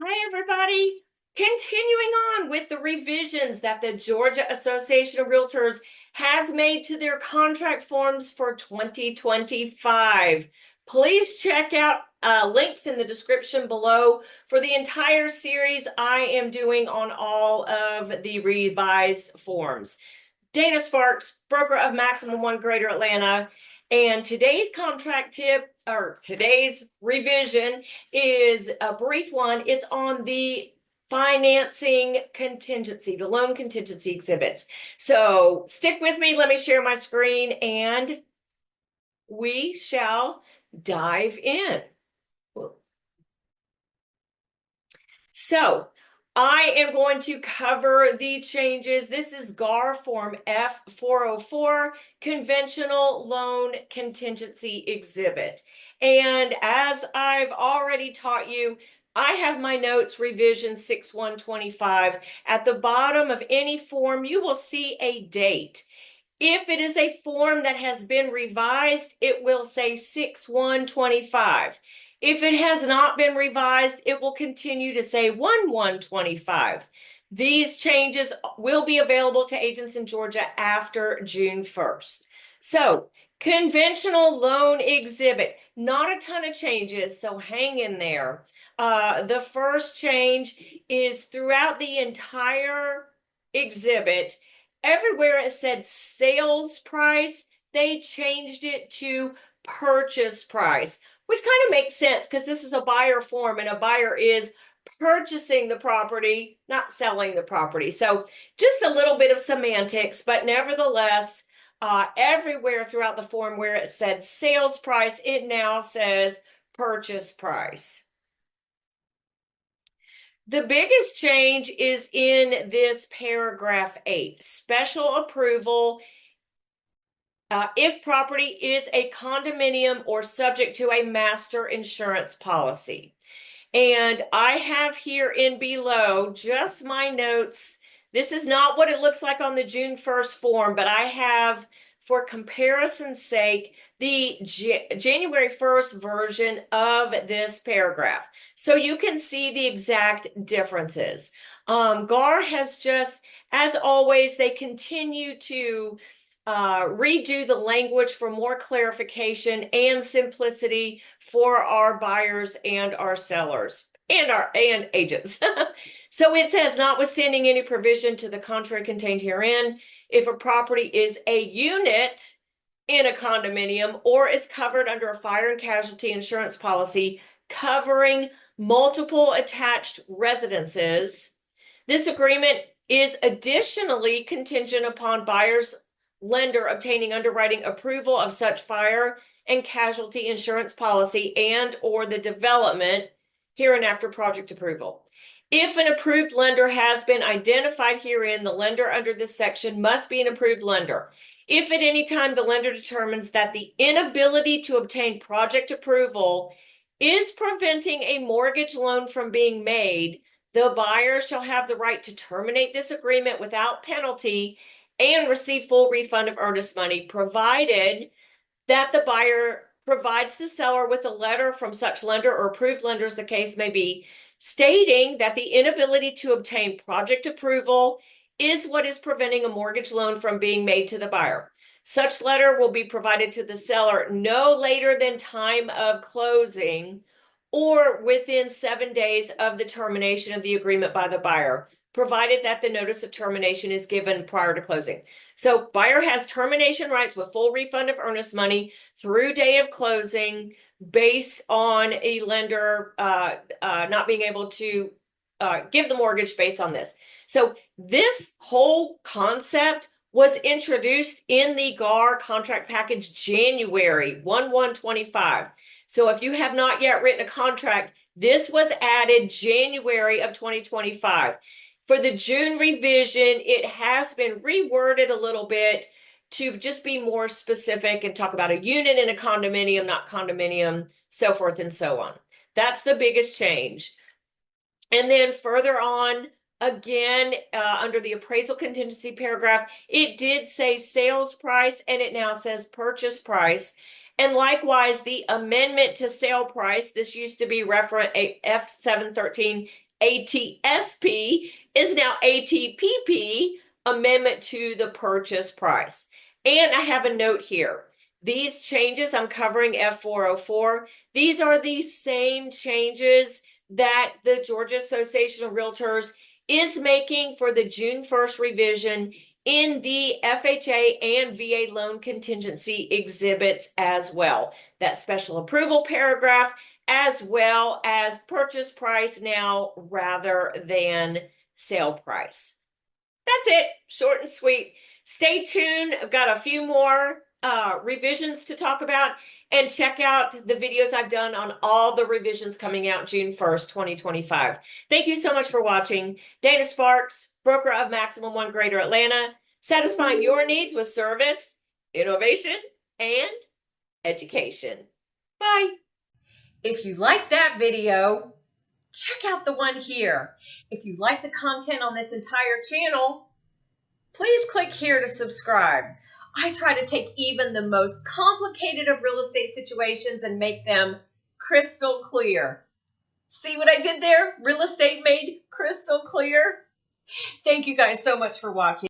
Hi, everybody. Continuing on with the revisions that the Georgia Association of Realtors has made to their contract forms for 2025. Please check out links in the description below for the entire series I am doing on all of the revised forms. Dana Sparks, broker of Maximum One Greater Atlanta. And today's contract tip, or today's revision, is a brief one. It's on the financing contingency, the loan contingency exhibits. So stick with me. Let me share my screen and we shall dive in. So I am going to cover the changes. This is GAR Form F404, Conventional Loan Contingency Exhibit. And as I've already taught you, I have my notes, revision 6125. At the bottom of any form, you will see a date. If it is a form that has been revised, it will say 6/1/25. If it has not been revised, it will continue to say 1/1/25. These changes will be available to agents in Georgia after June 1st. So, conventional loan exhibit, not a ton of changes, so hang in there. The first change is throughout the entire exhibit. Everywhere it said sales price, they changed it to purchase price, which kind of makes sense because this is a buyer form and a buyer is purchasing the property, not selling the property. So just a little bit of semantics, but nevertheless, everywhere throughout the form where it said sales price, it now says purchase price. The biggest change is in this paragraph 8, special approval if property is a condominium or subject to a master insurance policy. And I have here in below just my notes. This is not what it looks like on the June 1st form, but I have, for comparison's sake, the January 1st version of this paragraph. So you can see the exact differences. GAR has just, as always, they continue to redo the language for more clarification and simplicity for our buyers and our sellers and agents. So it says, notwithstanding any provision to the contrary contained herein, if a property is a unit in a condominium or is covered under a fire and casualty insurance policy covering multiple attached residences, this agreement is additionally contingent upon buyer's lender obtaining underwriting approval of such fire and casualty insurance policy and or the development hereinafter project approval. If an approved lender has been identified herein, the lender under this section must be an approved lender. If at any time the lender determines that the inability to obtain project approval is preventing a mortgage loan from being made, the buyer shall have the right to terminate this agreement without penalty and receive full refund of earnest money, provided that the buyer provides the seller with a letter from such lender or approved lender, as the case may be, stating that the inability to obtain project approval is what is preventing a mortgage loan from being made to the buyer. Such letter will be provided to the seller no later than time of closing or within 7 days of the termination of the agreement by the buyer, provided that the notice of termination is given prior to closing. So buyer has termination rights with full refund of earnest money through day of closing based on a lender not being able to give the mortgage based on this. So this whole concept was introduced in the GAR contract package January 1/1/25. So if you have not yet written a contract, this was added January of 2025. For the June revision, it has been reworded a little bit to just be more specific and talk about a unit in a condominium, not condominium, so forth and so on. That's the biggest change. And then further on, again, under the appraisal contingency paragraph, it did say sales price and it now says purchase price. And likewise, the amendment to sale price, this used to be referent F713 ATSP is now ATPP, amendment to the purchase price. And I have a note here. These changes, I'm covering F404. These are the same changes that the Georgia Association of Realtors is making for the June 1st revision in the FHA and VA loan contingency exhibits as well. That special approval paragraph, as well as purchase price now rather than sale price. That's it, short and sweet. Stay tuned. I've got a few more revisions to talk about, and check out the videos I've done on all the revisions coming out June 1st, 2025. Thank you so much for watching. Dana Sparks, broker of Maximum One Greater Atlanta, satisfying your needs with service, innovation, and education. Bye. If you like that video, check out the one here. If you like the content on this entire channel, please click here to subscribe. I try to take even the most complicated of real estate situations and make them crystal clear. See what I did there? Real estate made crystal clear. Thank you guys so much for watching.